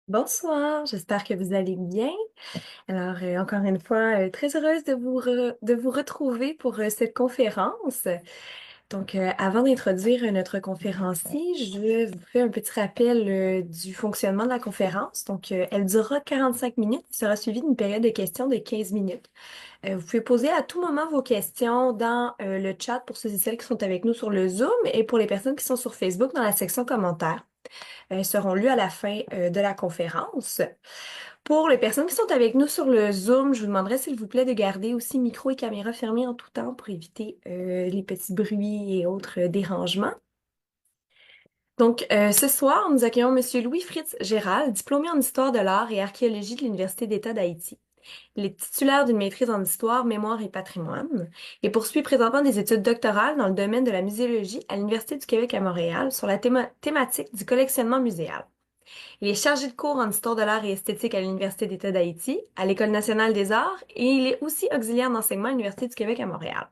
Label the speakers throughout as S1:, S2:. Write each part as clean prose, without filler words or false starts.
S1: Bonsoir, j'espère que vous allez bien. Alors, encore une fois, très heureuse de vous retrouver pour cette conférence. Donc, avant d'introduire notre conférencier, je vous fais un petit rappel du fonctionnement de la conférence. Donc, elle durera 45 minutes, sera suivie d'une période de questions de 15 minutes. Vous pouvez poser à tout moment vos questions dans le chat pour ceux et celles qui sont avec nous sur le Zoom et pour les personnes qui sont sur Facebook dans la section commentaires. Seront lues à la fin de la conférence. Pour les personnes qui sont avec nous sur le Zoom, je vous demanderai s'il vous plaît de garder aussi micro et caméra fermés en tout temps pour éviter les petits bruits et autres dérangements. Donc, ce soir, nous accueillons Monsieur Louis-Fritz Gérald, diplômé en histoire de l'art et archéologie de l'Université d'État d'Haïti. Il est titulaire d'une maîtrise en histoire, mémoire et patrimoine et poursuit présentement des études doctorales dans le domaine de la muséologie à l'Université du Québec à Montréal sur la thématique du collectionnement muséal. Il est chargé de cours en histoire de l'art et esthétique à l'Université d'État d'Haïti, à l'École nationale des arts, et il est aussi auxiliaire d'enseignement à l'Université du Québec à Montréal.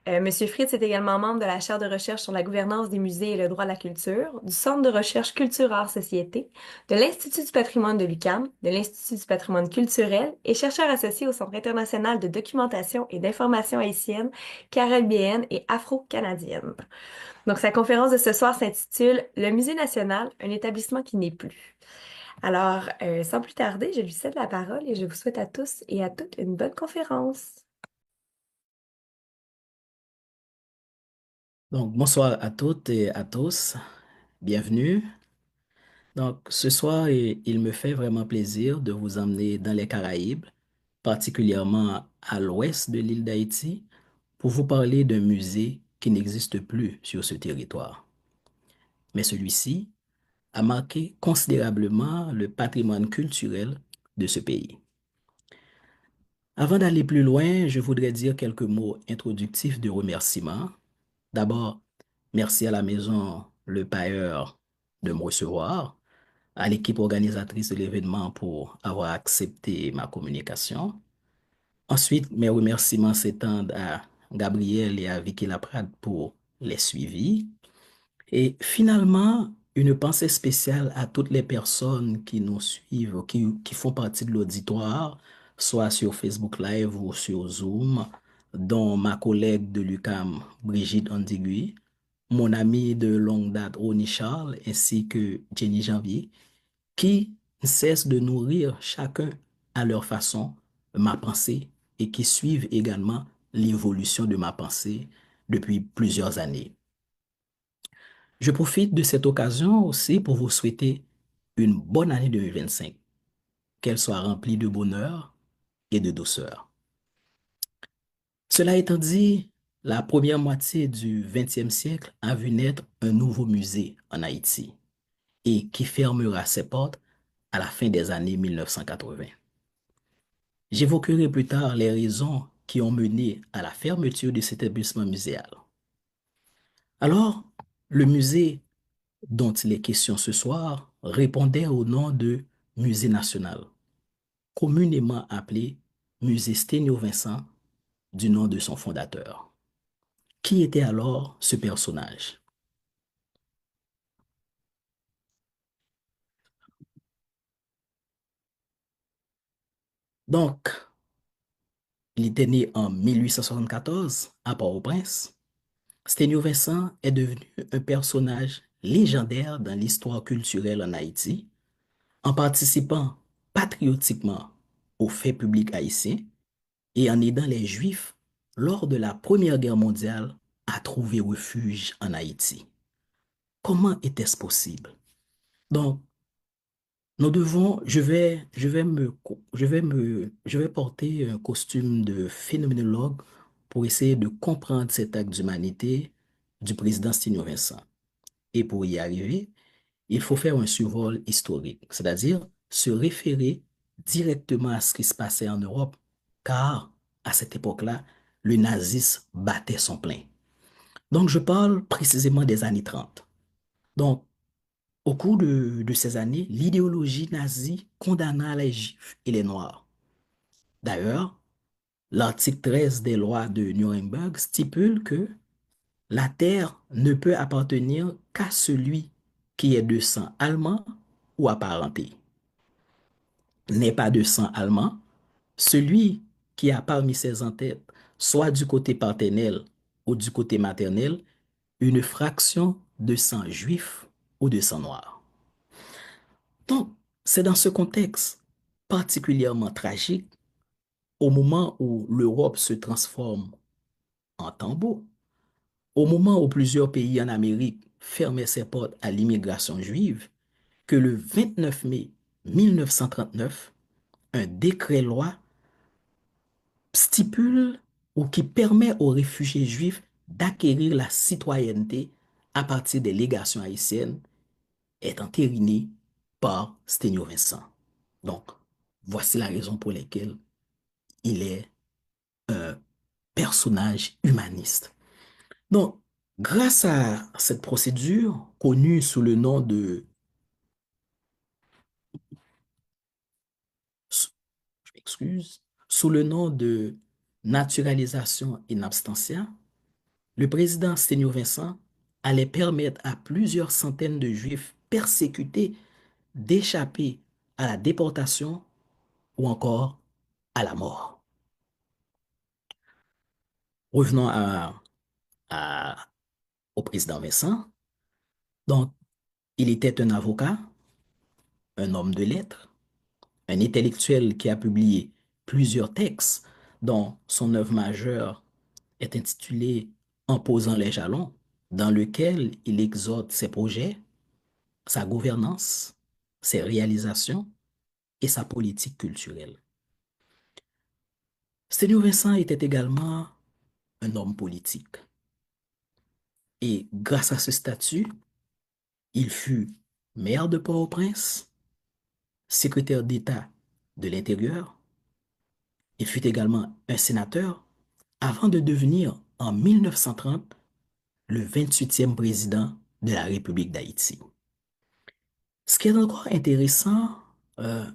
S1: Monsieur Fritz est également membre de la chaire de recherche sur la gouvernance des musées et le droit de la culture, du Centre de recherche Culture Art Société, de l'Institut du patrimoine de l'UQAM, de l'Institut du patrimoine culturel et chercheur associé au Centre international de documentation et d'information haïtienne, caribéenne et afro-canadienne. Donc, sa conférence de ce soir s'intitule Le Musée national, un établissement qui n'est plus. Alors, sans plus tarder, je lui cède la parole et je vous souhaite à tous et à toutes une bonne conférence.
S2: Donc, bonsoir à toutes et à tous. Bienvenue. Donc, ce soir, il me fait vraiment plaisir de vous emmener dans les Caraïbes, particulièrement à l'ouest de l'île d'Haïti, pour vous parler d'un musée qui n'existe plus sur ce territoire. Mais celui-ci a marqué considérablement le patrimoine culturel de ce pays. Avant d'aller plus loin, je voudrais dire quelques mots introductifs de remerciement. D'abord, merci à la maison Le Pailleur de me recevoir, à l'équipe organisatrice de l'événement pour avoir accepté ma communication. Ensuite, mes remerciements s'étendent à Gabriel et à Vicky Laprade pour les suivis. Et finalement, une pensée spéciale à toutes les personnes qui nous suivent, qui font partie de l'auditoire, soit sur Facebook Live ou sur Zoom, dont ma collègue de l'UQAM, Brigitte Andigui, mon ami de longue date, Ronnie Charles, ainsi que Jenny Janvier, qui ne cessent de nourrir chacun à leur façon ma pensée et qui suivent également l'évolution de ma pensée depuis plusieurs années. Je profite de cette occasion aussi pour vous souhaiter une bonne année 2025, qu'elle soit remplie de bonheur et de douceur. Cela étant dit, la première moitié du XXe siècle a vu naître un nouveau musée en Haïti et qui fermera ses portes à la fin des années 1980. J'évoquerai plus tard les raisons qui ont mené à la fermeture de cet établissement muséal. Alors, le musée dont il est question ce soir répondait au nom de Musée national, communément appelé Musée Sténio-Vincent du nom de son fondateur. Qui était alors ce personnage? Donc, il était né en 1874 à Port-au-Prince. Sténio-Vincent est devenu un personnage légendaire dans l'histoire culturelle en Haïti en participant patriotiquement aux faits publics haïtiens et en aidant les Juifs lors de la Première Guerre mondiale à trouver refuge en Haïti. Comment était-ce possible? Donc, nous devons, je vais porter un costume de phénoménologue pour essayer de comprendre cet acte d'humanité du président Stinio Vincent. Et pour y arriver, il faut faire un survol historique, c'est-à-dire se référer directement à ce qui se passait en Europe, car à cette époque-là, le nazisme battait son plein. Donc, je parle précisément des années 30. Donc, au cours de ces années, l'idéologie nazie condamna les Juifs et les Noirs. D'ailleurs, l'article 13 des lois de Nuremberg stipule que la terre ne peut appartenir qu'à celui qui est de sang allemand ou apparenté. n'est pas de sang allemand, celui qui a parmi ses ancêtres, soit du côté paternel ou du côté maternel, une fraction de sang juif ou de sang noir. Donc, c'est dans ce contexte particulièrement tragique, au moment où l'Europe se transforme en tombeau, au moment où plusieurs pays en Amérique fermaient ses portes à l'immigration juive, que le 29 mai 1939, un décret-loi stipule ou qui permet aux réfugiés juifs d'acquérir la citoyenneté à partir des légations haïtiennes est entériné par Sténio Vincent. Donc, voici la raison pour laquelle il est un personnage humaniste. Donc, grâce à cette procédure connue sous le nom de, je m'excuse, sous le nom de naturalisation in absentia, le président Sténio Vincent allait permettre à plusieurs centaines de Juifs persécutés d'échapper à la déportation ou encore à la mort. Revenons à- au président Vincent. Donc, il était un avocat, un homme de lettres, un intellectuel qui a publié plusieurs textes, dont son œuvre majeure est intitulée En posant les jalons, dans lequel il exhorte ses projets, sa gouvernance, ses réalisations et sa politique culturelle. Sténio Vincent était également un homme politique. Et grâce à ce statut, il fut maire de Port-au-Prince, secrétaire d'État de l'Intérieur, il fut également un sénateur avant de devenir en 1930 le 28e président de la République d'Haïti. Ce qui est encore intéressant, euh,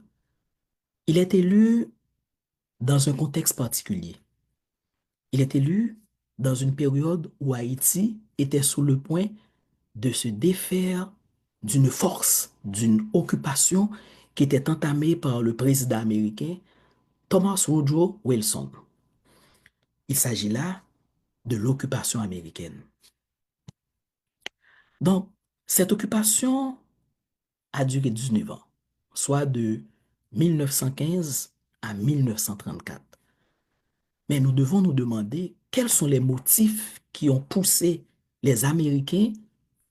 S2: il est élu dans un contexte particulier. Il est élu dans une période où Haïti était sous le point de se défaire d'une force, d'une occupation qui était entamée par le président américain Thomas Woodrow Wilson. Il s'agit là de l'occupation américaine. Donc, cette occupation a duré 19 ans, soit de 1915 à 1934. Mais nous devons nous demander quels sont les motifs qui ont poussé les Américains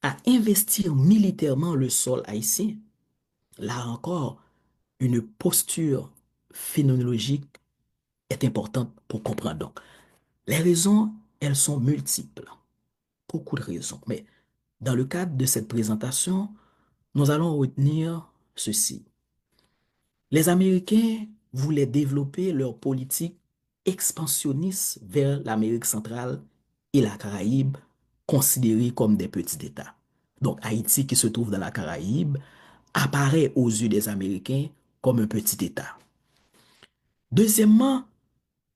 S2: à investir militairement le sol haïtien. Là encore, une posture phénoménologique est importante pour comprendre. Donc, les raisons, elles sont multiples, beaucoup de raisons. Mais dans le cadre de cette présentation, nous allons retenir ceci. Les Américains voulaient développer leur politique expansionniste vers l'Amérique centrale et la Caraïbe, considérées comme des petits États. Donc Haïti, qui se trouve dans la Caraïbe, apparaît aux yeux des Américains comme un petit État. Deuxièmement,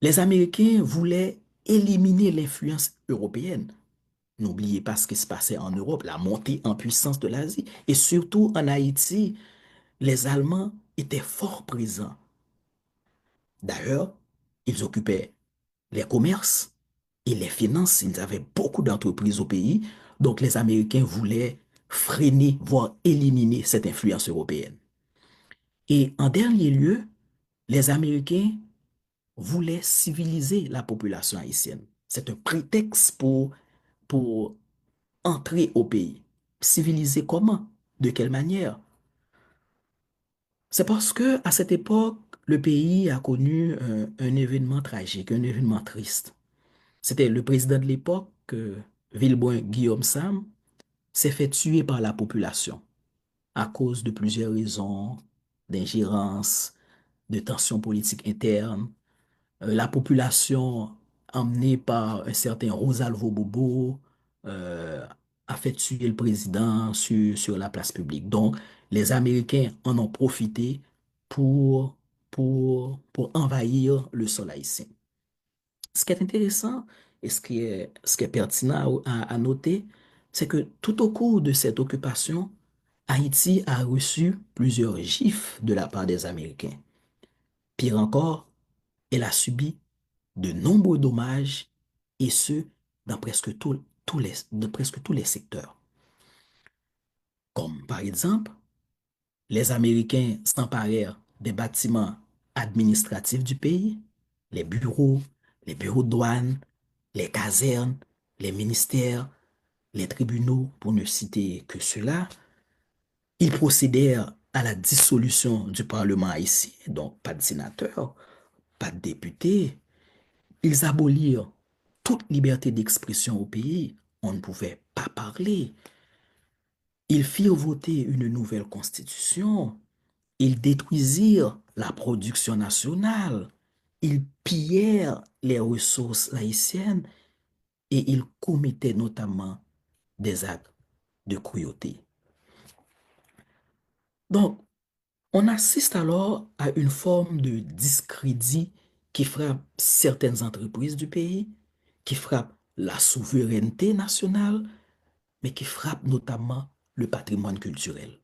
S2: les Américains voulaient éliminer l'influence européenne. N'oubliez pas ce qui se passait en Europe, la montée en puissance de l'Asie. Et surtout en Haïti, les Allemands étaient fort présents. D'ailleurs, ils occupaient les commerces et les finances. Ils avaient beaucoup d'entreprises au pays. Donc les Américains voulaient freiner, voire éliminer cette influence européenne. Et en dernier lieu, les Américains voulaient civiliser la population haïtienne. C'est un prétexte pour entrer au pays. Civiliser comment? De quelle manière? C'est parce que à cette époque, le pays a connu un événement tragique, un événement triste. C'était le président de l'époque, Villeboin Guillaume Sam, s'est fait tuer par la population à cause de plusieurs raisons, d'ingérence, de tensions politiques internes. La population, emmenée par un certain Rosalvo Bobo, euh, a fait tuer le président sur la place publique. Donc, les Américains en ont profité pour, pour envahir le sol haïtien. Ce qui est intéressant et ce qui est pertinent à noter, c'est que tout au cours de cette occupation, Haïti a reçu plusieurs gifles de la part des Américains. Pire encore, elle a subi de nombreux dommages, et ce, dans presque tous les secteurs. Comme par exemple, les Américains s'emparèrent des bâtiments administratifs du pays, les bureaux, les bureaux de douane, les casernes, les ministères, les tribunaux, pour ne citer que cela. Ils procédèrent à la dissolution du Parlement haïtien, donc pas de sénateurs, pas de députés. Ils abolirent toute liberté d'expression au pays. On ne pouvait pas parler. Ils firent voter une nouvelle constitution. Ils détruisirent la production nationale. Ils pillèrent les ressources haïtiennes et ils commettaient notamment des actes de cruauté. Donc, on assiste alors à une forme de discrédit qui frappe certaines entreprises du pays, qui frappe la souveraineté nationale, mais qui frappe notamment le patrimoine culturel.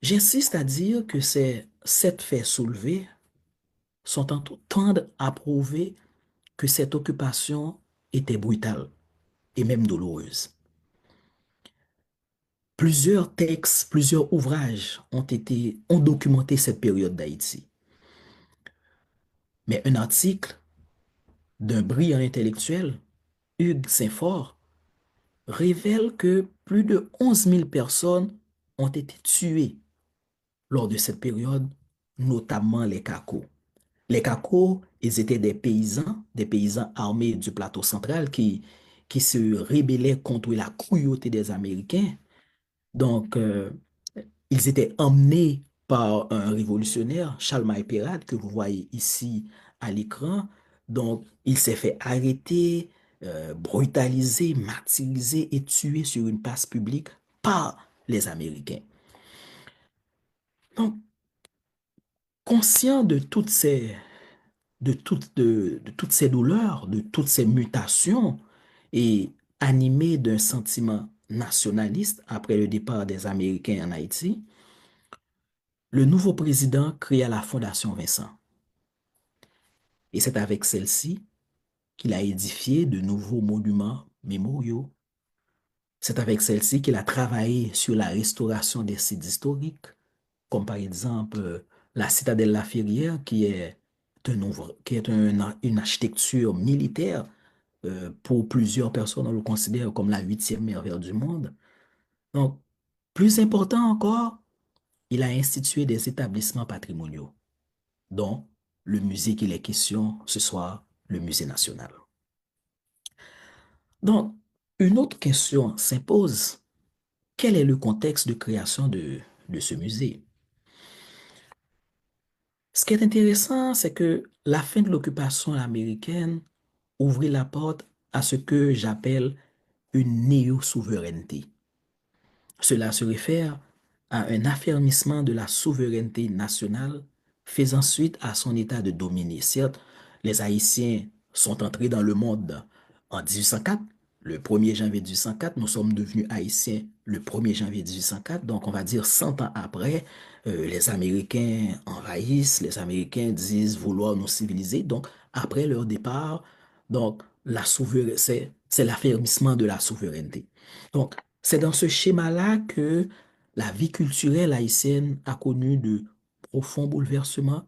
S2: J'insiste à dire que ces sept faits soulevés tendent à prouver que cette occupation était brutale et même douloureuse. Plusieurs textes, plusieurs ouvrages ont documenté cette période d'Haïti. Mais un article d'un brillant intellectuel, Hugues Saint-Fort, révèle que plus de 11 000 personnes ont été tuées lors de cette période, notamment les Cacos. Les Cacos, ils étaient des paysans armés du plateau central qui se rébellaient contre la cruauté des Américains. Donc, ils étaient emmenés par un révolutionnaire, Charles Maille-Pérade, que vous voyez ici à l'écran. Donc, il s'est fait arrêter, brutaliser, martyriser et tuer sur une place publique par les Américains. Donc, conscient de toutes ces douleurs, de toutes ces mutations, et animé d'un sentiment nationaliste après le départ des Américains en Haïti, le nouveau président créa la Fondation Vincent. Et c'est avec celle-ci qu'il a édifié de nouveaux monuments mémoriaux. C'est avec celle-ci qu'il a travaillé sur la restauration des sites historiques, comme par exemple la citadelle La Ferrière, qui est une architecture militaire. Pour plusieurs personnes, on le considère comme la huitième merveille du monde. Donc, plus important encore, il a institué des établissements patrimoniaux, dont le musée qu'il est question ce soir, le Musée national. Donc, une autre question s'impose. Quel est le contexte de création de ce musée? Ce qui est intéressant, c'est que la fin de l'occupation américaine ouvrit la porte à ce que j'appelle une néo-souveraineté. Cela se réfère à un affermissement de la souveraineté nationale faisant suite à son état de dominer. Certes, les Haïtiens sont entrés dans le monde en 1804. Le 1er janvier 1804, nous sommes devenus Haïtiens le 1er janvier 1804. Donc, on va dire 100 ans après, les Américains envahissent, les Américains disent vouloir nous civiliser. Donc, après leur départ, donc, c'est l'affermissement de la souveraineté. Donc, c'est dans ce schéma-là que la vie culturelle haïtienne a connu de profonds bouleversements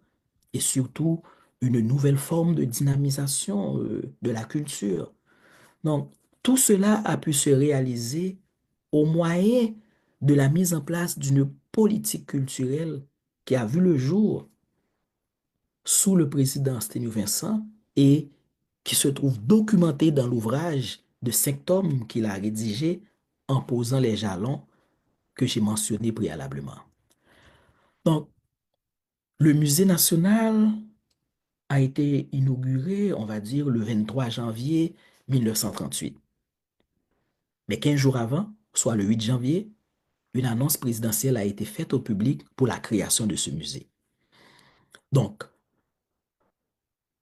S2: et surtout une nouvelle forme de dynamisation de la culture. Donc, tout cela a pu se réaliser au moyen de la mise en place d'une politique culturelle qui a vu le jour sous le président Sténio Vincent et qui se trouve documentée dans l'ouvrage de 5 tomes qu'il a rédigé en posant les jalons que j'ai mentionnés préalablement. Donc, le musée national a été inauguré, on va dire, le 23 janvier 1938. Mais 15 jours avant, soit le 8 janvier, une annonce présidentielle a été faite au public pour la création de ce musée. Donc,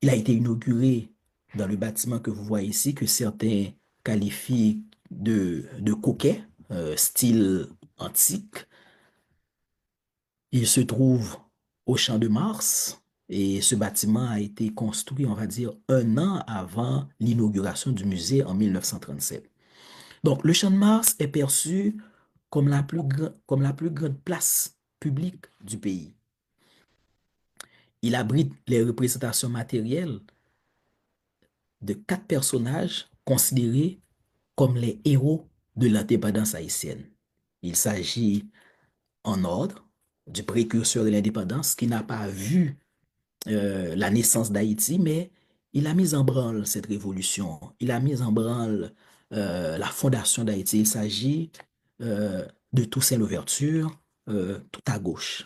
S2: il a été inauguré dans le bâtiment que vous voyez ici, que certains qualifient de coquet, style antique. Il se trouve au Champ de Mars. Et ce bâtiment a été construit, on va dire, un an avant l'inauguration du musée en 1937. Donc, le Champ de Mars est perçu comme comme la plus grande place publique du pays. Il abrite les représentations matérielles de 4 personnages considérés comme les héros de l'indépendance haïtienne. Il s'agit en ordre du précurseur de l'indépendance qui n'a pas vu la naissance d'Haïti, mais il a mis en branle cette révolution. Il a mis en branle la fondation d'Haïti. Il s'agit de Toussaint Louverture, tout à gauche.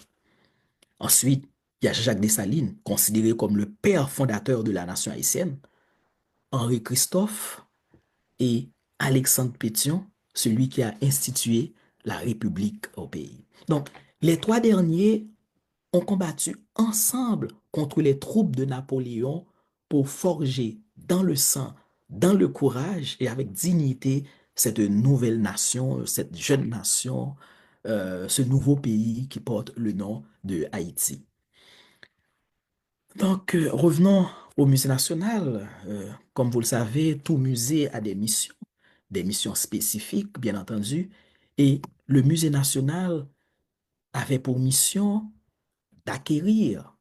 S2: Ensuite, il y a Jacques Dessalines, considéré comme le père fondateur de la nation haïtienne, Henri Christophe et Alexandre Pétion, celui qui a institué la République au pays. Donc, les 3 derniers ont combattu ensemble contre les troupes de Napoléon pour forger dans le sang, dans le courage et avec dignité cette nouvelle nation, cette jeune nation, ce nouveau pays qui porte le nom de Haïti. Donc, revenons au musée national. Comme vous le savez, tout musée a des missions spécifiques, bien entendu, et le musée national avait pour mission d'acquérir,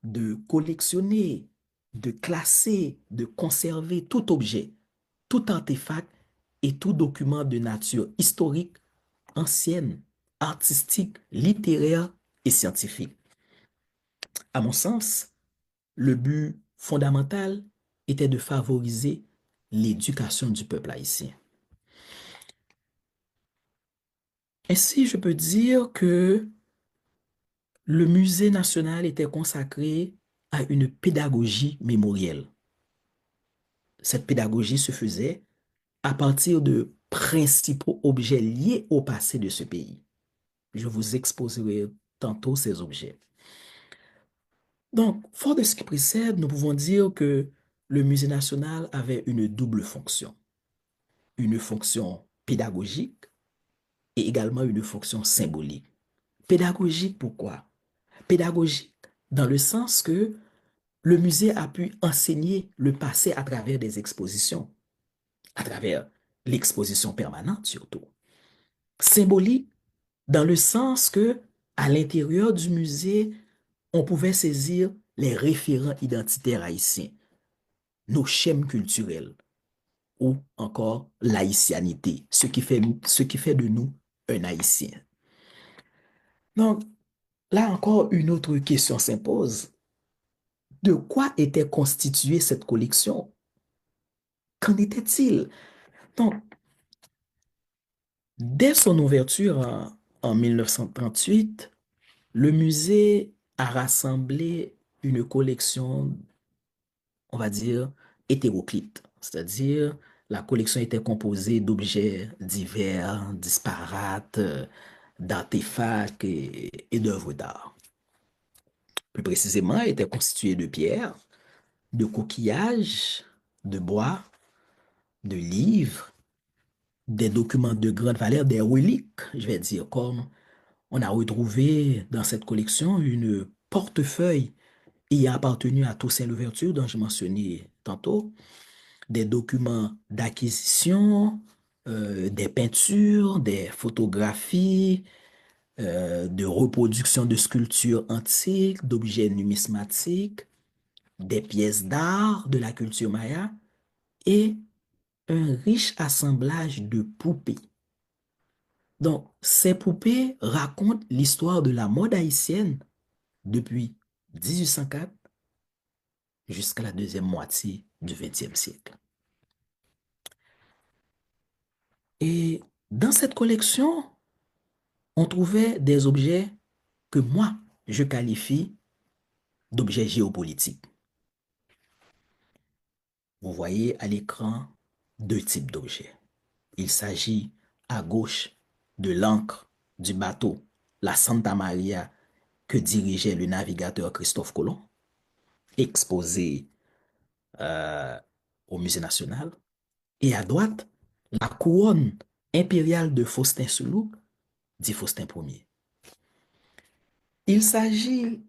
S2: de collectionner, de classer, de conserver tout objet, tout artefact et tout document de nature historique, ancienne, artistique, littéraire et scientifique. À mon sens, le but fondamental était de favoriser l'éducation du peuple haïtien. Ainsi, je peux dire que le musée national était consacré à une pédagogie mémorielle. Cette pédagogie se faisait à partir de principaux objets liés au passé de ce pays. Je vous exposerai tantôt ces objets. Donc, fort de ce qui précède, nous pouvons dire que le musée national avait une double fonction. Une fonction pédagogique et également une fonction symbolique. Pédagogique, pourquoi? Pédagogique dans le sens que le musée a pu enseigner le passé à travers des expositions, à travers l'exposition permanente surtout. Symbolique dans le sens que à l'intérieur du musée, on pouvait saisir les référents identitaires haïtiens, nos schèmes culturels ou encore l'haïtianité, ce qui fait de nous un haïtien. Donc, là encore, une autre question s'impose. De quoi était constituée cette collection? Qu'en était-il? Donc, dès son ouverture en 1938, le musée a rassemblé une collection, on va dire, hétéroclite. C'est-à-dire, la collection était composée d'objets divers, disparates, d'artefacts et d'œuvres d'art. Plus précisément, elle était constituée de pierres, de coquillages, de bois, de livres, des documents de grande valeur, des reliques, je vais dire, comme on a retrouvé dans cette collection une portefeuille ayant appartenu à Toussaint Louverture, dont je mentionnais tantôt, des documents d'acquisition, des peintures, des photographies, de reproduction de sculptures antiques, d'objets numismatiques, des pièces d'art de la culture maya et un riche assemblage de poupées. Donc, ces poupées racontent l'histoire de la mode haïtienne depuis 1804 jusqu'à la deuxième moitié du XXe siècle. Et dans cette collection, on trouvait des objets que moi, je qualifie d'objets géopolitiques. Vous voyez à l'écran 2 types d'objets. Il s'agit à gauche de l'ancre du bateau, la Santa Maria, que dirigeait le navigateur Christophe Colomb, exposé euh, au Musée national. Et à droite, la couronne impériale de Faustin Soulouque, dit Faustin Ier. Il s'agit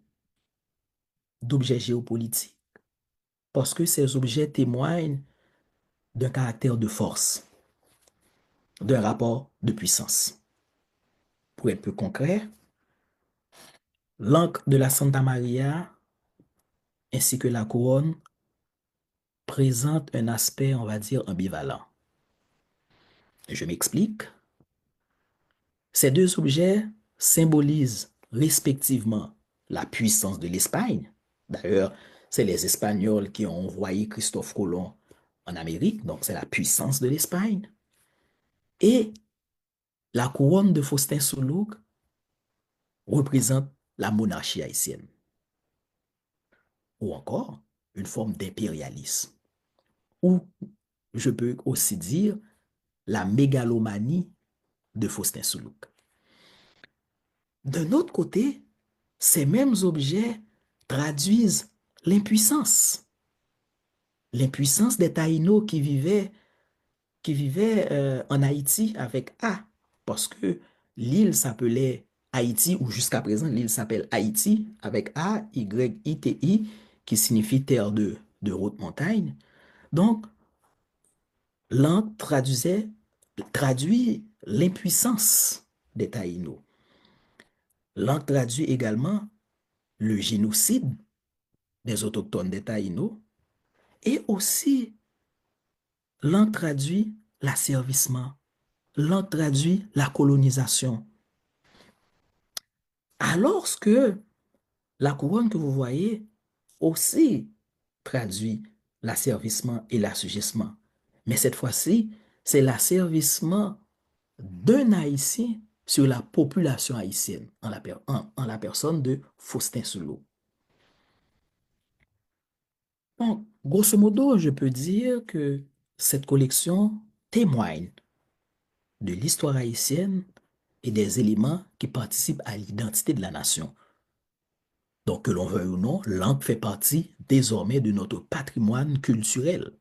S2: d'objets géopolitiques parce que ces objets témoignent d'un caractère de force, d'un rapport de puissance. Pour être plus concret, l'ancre de la Santa Maria ainsi que la couronne présentent un aspect, on va dire, ambivalent. Je m'explique. Ces deux objets symbolisent respectivement la puissance de l'Espagne. D'ailleurs, c'est les Espagnols qui ont envoyé Christophe Colomb en Amérique, donc c'est la puissance de l'Espagne. Et la couronne de Faustin Soulouque représente la monarchie haïtienne, ou encore une forme d'impérialisme, ou je peux aussi dire la mégalomanie de Faustin Soulouque. D'un autre côté, ces mêmes objets traduisent l'impuissance, l'impuissance des Taïnos qui vivaient en Haïti avec A, parce que l'île s'appelait Haïti, ou jusqu'à présent, l'île s'appelle Haïti avec A, Y-I-T-I, qui signifie terre de haute montagne. Donc, l'an traduit l'impuissance des Taïnos. L'an traduit également le génocide des autochtones des Taïnos et aussi l'an traduit l'asservissement, l'an traduit la colonisation. Alors que la couronne que vous voyez aussi traduit l'asservissement et l'assujettissement. Mais cette fois-ci, c'est l'asservissement d'un Haïtien sur la population haïtienne, en la personne de Faustin Soulouque. Donc, grosso modo, je peux dire que cette collection témoigne de l'histoire haïtienne et des éléments qui participent à l'identité de la nation. Donc, que l'on veuille ou non, l'Ancre fait partie désormais de notre patrimoine culturel.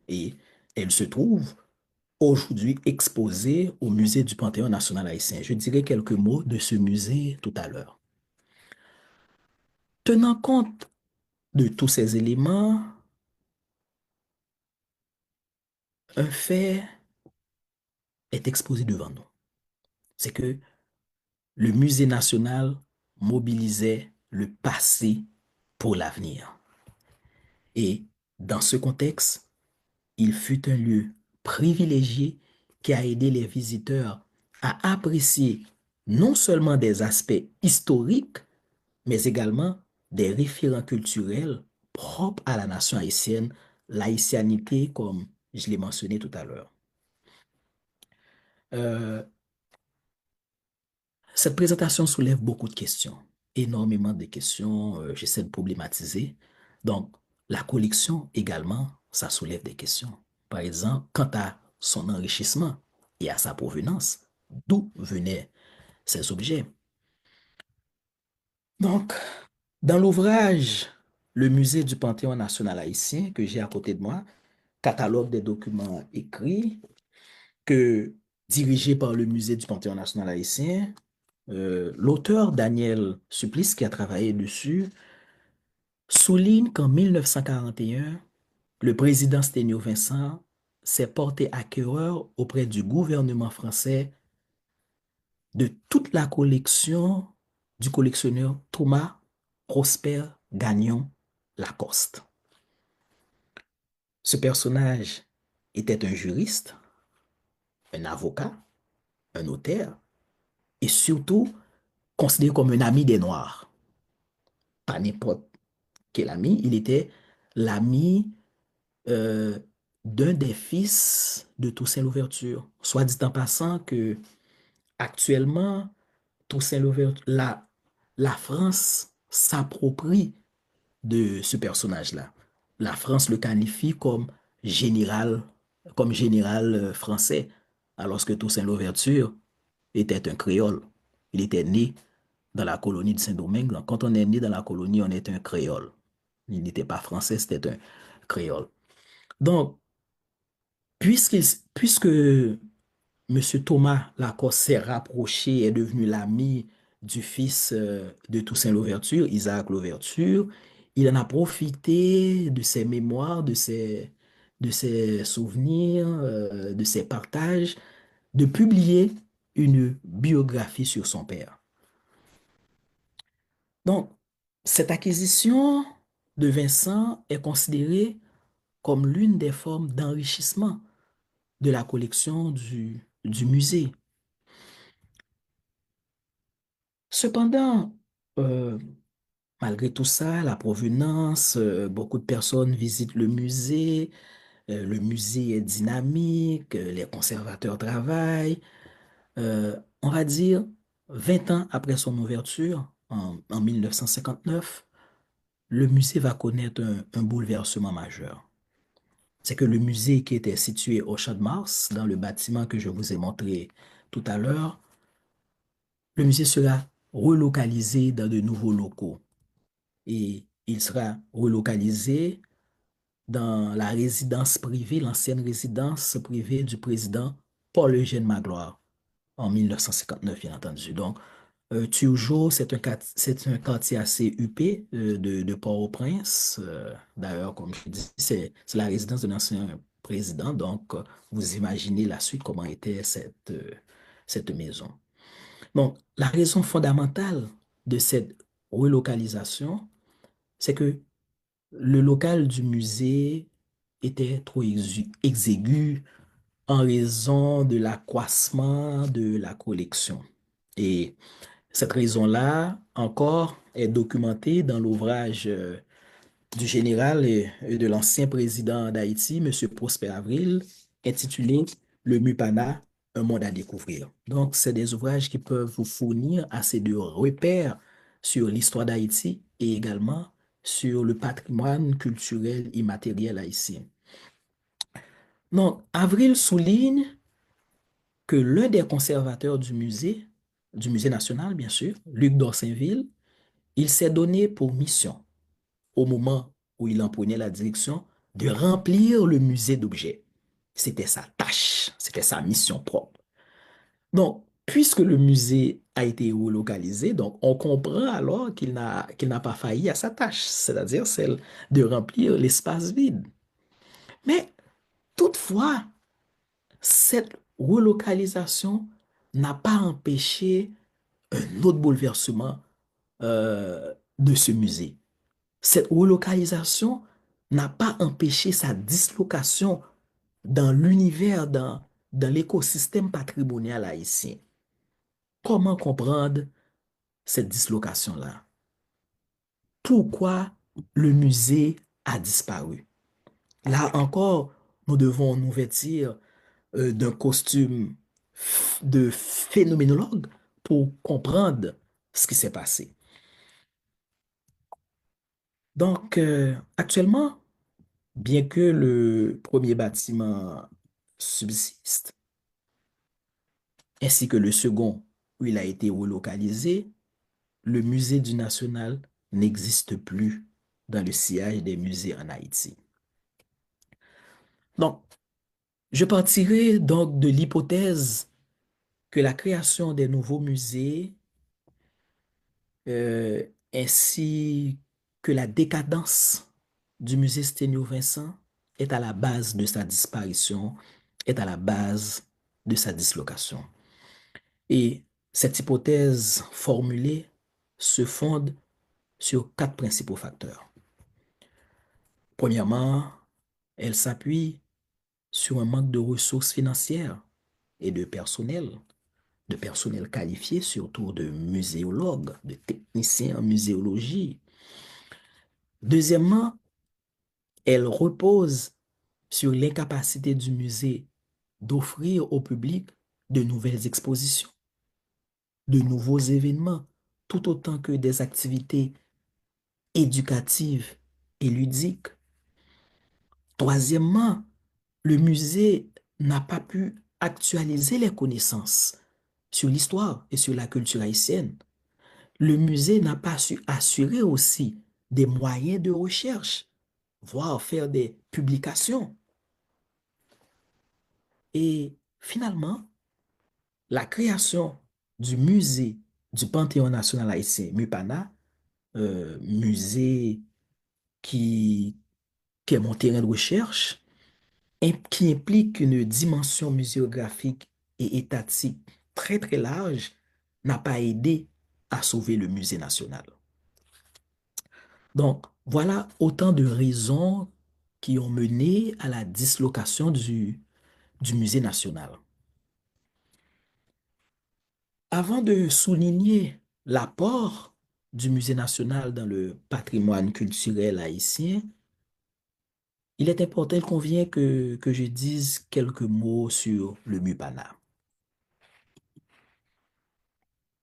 S2: Et elle se trouve aujourd'hui exposée au musée du Panthéon national haïtien. Je dirai quelques mots de ce musée tout à l'heure. Tenant compte de tous ces éléments, un fait est exposé devant nous. C'est que le musée national mobilisait le passé pour l'avenir. Et dans ce contexte, il fut un lieu privilégié qui a aidé les visiteurs à apprécier non seulement des aspects historiques, mais également des référents culturels propres à la nation haïtienne, l'haïtianité, comme je l'ai mentionné tout à l'heure. Euh, Cette présentation soulève beaucoup de questions, énormément de questions, j'essaie de problématiser. Donc, la collection également, ça soulève des questions. Par exemple, quant à son enrichissement et à sa provenance, d'où venaient ces objets. Donc, dans l'ouvrage Le musée du Panthéon national haïtien que j'ai à côté de moi, catalogue des documents écrits, dirigé par le musée du Panthéon national haïtien, l'auteur Daniel Supplice, qui a travaillé dessus, souligne qu'en 1941, le président Sténio Vincent s'est porté acquéreur auprès du gouvernement français de toute la collection du collectionneur Thomas Prosper Gagnon Lacoste. Ce personnage était un juriste, un avocat, un notaire et surtout considéré comme un ami des Noirs. Pas n'importe quel ami, il était l'ami euh, d'un des fils de Toussaint Louverture. Soit dit en passant que actuellement, Toussaint Louverture, la France s'approprie de ce personnage-là. La France le qualifie général, comme général français, alors que Toussaint Louverture était un créole. Il était né dans la colonie de Saint-Domingue. Donc, quand on est né dans la colonie, on est un créole. Il n'était pas français, c'était un créole. Donc, puisque M. Thomas Lacoste s'est rapproché, est devenu l'ami du fils de Toussaint Louverture, Isaac Louverture. Il en a profité de ses mémoires, de ses souvenirs, de ses partages, de publier une biographie sur son père. Donc, cette acquisition de Vincent est considérée comme l'une des formes d'enrichissement de la collection du musée. Cependant, euh, malgré tout ça, la provenance, beaucoup de personnes visitent le musée est dynamique, les conservateurs travaillent. On va dire 20 ans après son ouverture, en 1959, le musée va connaître un bouleversement majeur. C'est que le musée qui était situé au Champ de Mars, dans le bâtiment que je vous ai montré tout à l'heure, le musée sera relocalisé dans de nouveaux locaux et il sera relocalisé dans la résidence privée, l'ancienne résidence privée du président Paul-Eugène Magloire en 1959, bien entendu. Donc, Turgeau, c'est un quartier assez huppé de Port-au-Prince. D'ailleurs, comme je dis, c'est la résidence de l'ancien président. Donc, vous imaginez la suite, comment était cette maison. Donc, la raison fondamentale de cette relocalisation, c'est que le local du musée était trop exigu en raison de l'accroissement de la collection. Et cette raison-là, encore, est documentée dans l'ouvrage du général et de l'ancien président d'Haïti, M. Prosper Avril, intitulé Le Mupana, un monde à découvrir. Donc, c'est des ouvrages qui peuvent vous fournir assez de repères sur l'histoire d'Haïti et également sur le patrimoine culturel immatériel haïtien. Donc, Avril souligne que l'un des conservateurs du musée national, bien sûr, Luc Dorsainville, il s'est donné pour mission, au moment où il en prenait la direction, de remplir le musée d'objets. C'était sa tâche, c'était sa mission propre. Donc, puisque le musée a été relocalisé, donc on comprend alors qu'il n'a pas failli à sa tâche, c'est-à-dire celle de remplir l'espace vide. Mais toutefois, cette relocalisation n'a pas empêché un autre bouleversement de ce musée. Cette relocalisation n'a pas empêché sa dislocation dans l'univers, dans l'écosystème patrimonial haïtien. Comment comprendre cette dislocation-là? Pourquoi le musée a disparu? Là encore, nous devons nous vêtir d'un costume de phénoménologue pour comprendre ce qui s'est passé. Donc, actuellement, bien que le premier bâtiment subsiste, ainsi que le second où il a été relocalisé, le musée du National n'existe plus dans le sillage des musées en Haïti. Donc, je partirai donc de l'hypothèse que la création des nouveaux musées euh, ainsi que la décadence du musée Sténio-Vincent est à la base de sa disparition, est à la base de sa dislocation. Et cette hypothèse formulée se fonde sur quatre principaux facteurs. Premièrement, elle s'appuie sur un manque de ressources financières et de personnel qualifié, surtout de muséologues, de techniciens en muséologie. Deuxièmement, elle repose sur l'incapacité du musée d'offrir au public de nouvelles expositions, de nouveaux événements, tout autant que des activités éducatives et ludiques. Troisièmement, le musée n'a pas pu actualiser les connaissances sur l'histoire et sur la culture haïtienne. Le musée n'a pas su assurer aussi des moyens de recherche, voire faire des publications. Et finalement, la création du musée du Panthéon national haïtien, MUPANA, musée qui, qui est mon terrain de recherche, qui implique une dimension muséographique et étatique très très large, n'a pas aidé à sauver le musée national. Donc, voilà autant de raisons qui ont mené à la dislocation du musée national. Avant de souligner l'apport du musée national dans le patrimoine culturel haïtien, il est important, il convient que je dise quelques mots sur le MUPANA.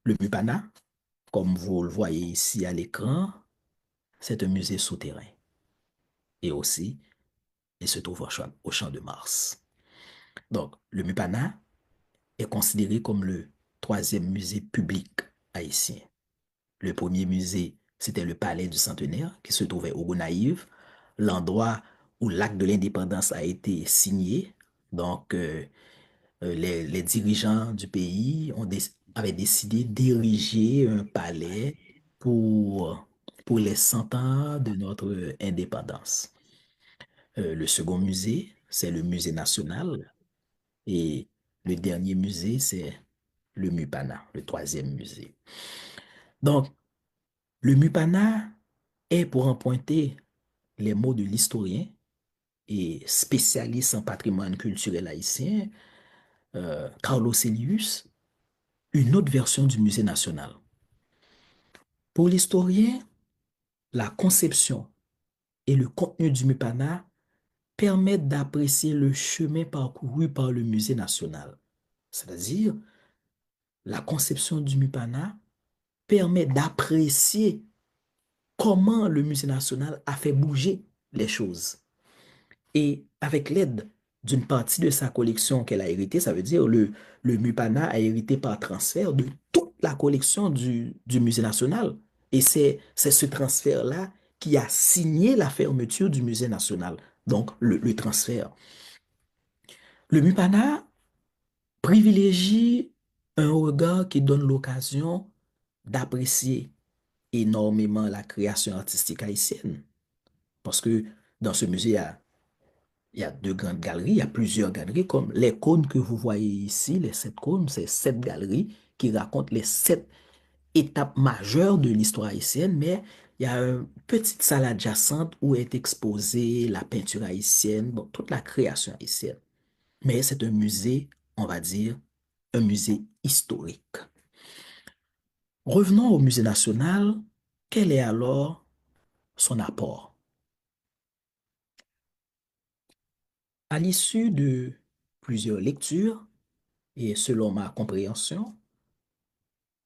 S2: Le MUPANA, comme vous le voyez ici à l'écran, c'est un musée souterrain. Et aussi, il se trouve au Champ de Mars. Donc, le MUPANA est considéré comme le troisième musée public haïtien. Le premier musée, c'était le Palais du Centenaire, qui se trouvait au Gonaïve, l'endroit où l'acte de l'indépendance a été signé. Donc, les dirigeants du pays avaient décidé d'ériger un palais pour les 100 ans de notre indépendance. Le second musée, c'est le musée national. Et le dernier musée, c'est le MUPANA, le troisième musée. Donc, le MUPANA est, pour emprunter les mots de l'historien et spécialiste en patrimoine culturel haïtien, Carlos Elius, une autre version du musée national. Pour l'historien, la conception et le contenu du MUPANA permettent d'apprécier le chemin parcouru par le musée national. C'est-à-dire, la conception du MUPANA permet d'apprécier comment le musée national a fait bouger les choses. Et avec l'aide d'une partie de sa collection qu'elle a héritée, ça veut dire le MUPANA a hérité par transfert de toute la collection du musée national. Et c'est ce transfert-là qui a signé la fermeture du musée national. Donc, le transfert. Le MUPANA privilégie un regard qui donne l'occasion d'apprécier énormément la création artistique haïtienne. Parce que dans ce musée, il y a deux grandes galeries, il y a plusieurs galeries, comme les cônes que vous voyez ici, les 7 cônes, c'est 7 galeries qui racontent les 7 étapes majeures de l'histoire haïtienne, mais il y a une petite salle adjacente où est exposée la peinture haïtienne, bon, toute la création haïtienne. Mais c'est un musée, on va dire, un musée historique. Revenons au musée national. Quel est alors son apport? À l'issue de plusieurs lectures, et selon ma compréhension,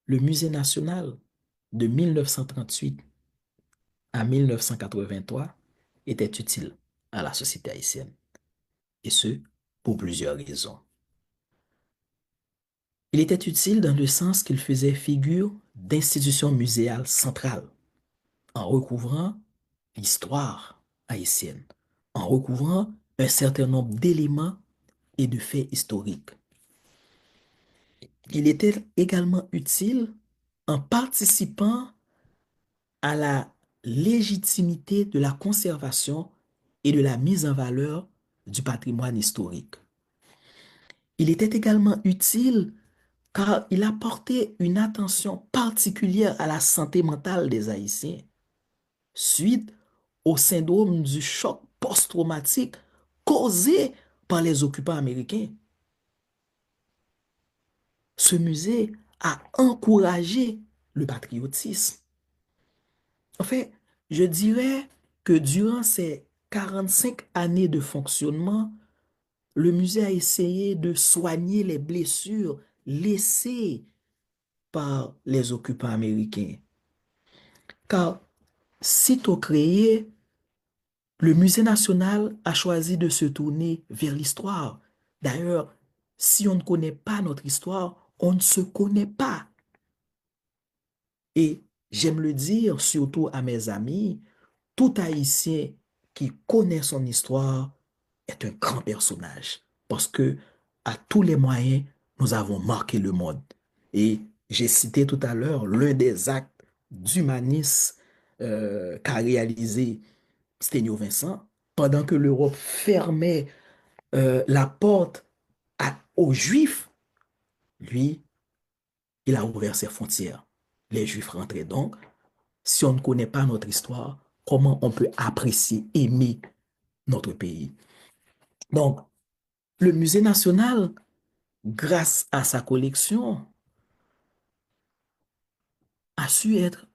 S2: le musée national de 1938 à 1983 était utile à la société haïtienne, et ce, pour plusieurs raisons. Il était utile dans le sens qu'il faisait figure d'institution muséale centrale, en recouvrant l'histoire haïtienne, en recouvrant un certain nombre d'éléments et de faits historiques. Il était également utile en participant à la légitimité de la conservation et de la mise en valeur du patrimoine historique. Il était également utile car il apportait une attention particulière à la santé mentale des Haïtiens suite au syndrome du choc post-traumatique causé par les occupants américains. Ce musée a encouragé le patriotisme. En fait, je dirais que durant ces 45 années de fonctionnement, le musée a essayé de soigner les blessures laissées par les occupants américains. Car, sitôt créé, le musée national a choisi de se tourner vers l'histoire. D'ailleurs, si on ne connaît pas notre histoire, on ne se connaît pas. Et j'aime le dire surtout à mes amis, tout Haïtien qui connaît son histoire est un grand personnage parce que à tous les moyens, nous avons marqué le monde. Et J'ai cité tout à l'heure l'un des actes d'humanisme qu'a réalisé Sténio Vincent, pendant que l'Europe fermait la porte aux Juifs, lui, il a ouvert ses frontières. Les Juifs rentraient donc. Si on ne connaît pas notre histoire, comment on peut apprécier, aimer notre pays? Donc, le Musée national, grâce à sa collection, a su être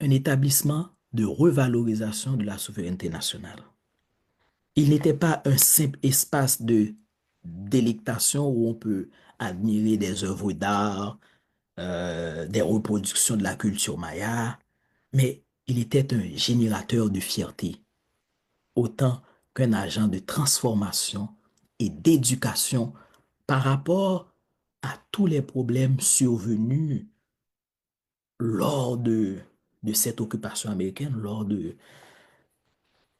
S2: un établissement de revalorisation de la souveraineté nationale. Il n'était pas un simple espace de délectation où on peut admirer des œuvres d'art, des reproductions de la culture maya, mais il était un générateur de fierté, autant qu'un agent de transformation et d'éducation par rapport à tous les problèmes survenus lors de cette occupation américaine, lors de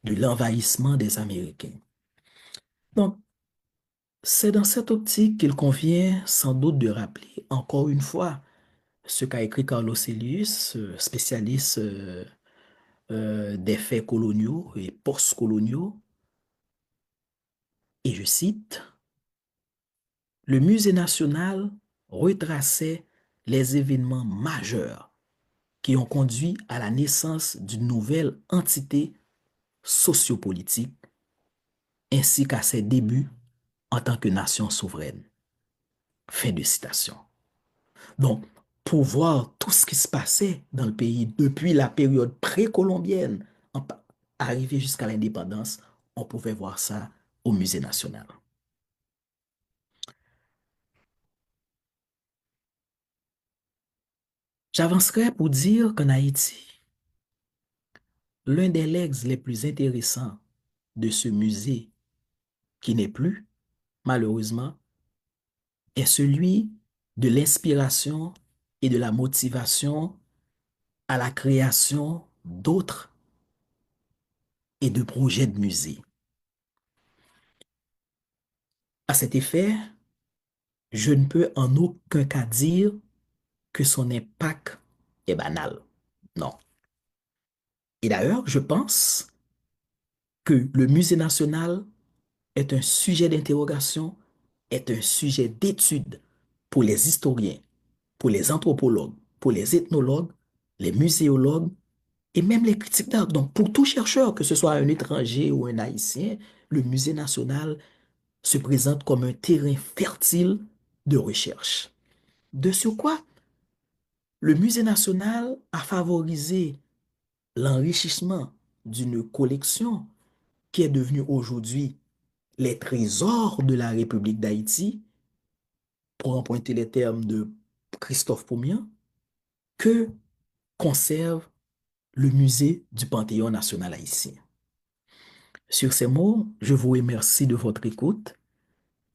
S2: l'envahissement des Américains. Donc, c'est dans cette optique qu'il convient sans doute de rappeler encore une fois ce qu'a écrit Carlos Elius, spécialiste des faits coloniaux et post-coloniaux, et je cite, le Musée national retraçait les événements majeurs qui ont conduit à la naissance d'une nouvelle entité sociopolitique ainsi qu'à ses débuts en tant que nation souveraine. Fin de citation. Donc, pour voir tout ce qui se passait dans le pays depuis la période précolombienne, arrivé jusqu'à l'indépendance, on pouvait voir ça au Musée national. J'avancerai pour dire qu'en Haïti, l'un des legs les plus intéressants de ce musée, qui n'est plus, malheureusement, est celui de l'inspiration et de la motivation à la création d'autres et de projets de musée. À cet effet, je ne peux en aucun cas dire que son impact est banal. Non. Et d'ailleurs, je pense que le musée national est un sujet d'interrogation, est un sujet d'étude pour les historiens, pour les anthropologues, pour les ethnologues, les muséologues et même les critiques d'art. Donc, pour tout chercheur, que ce soit un étranger ou un haïtien, le musée national se présente comme un terrain fertile de recherche. De surcroît, le musée national a favorisé l'enrichissement d'une collection qui est devenue aujourd'hui les trésors de la République d'Haïti, pour emprunter les termes de Christophe Poumian, que conserve le musée du Panthéon national haïtien. Sur ces mots, je vous remercie de votre écoute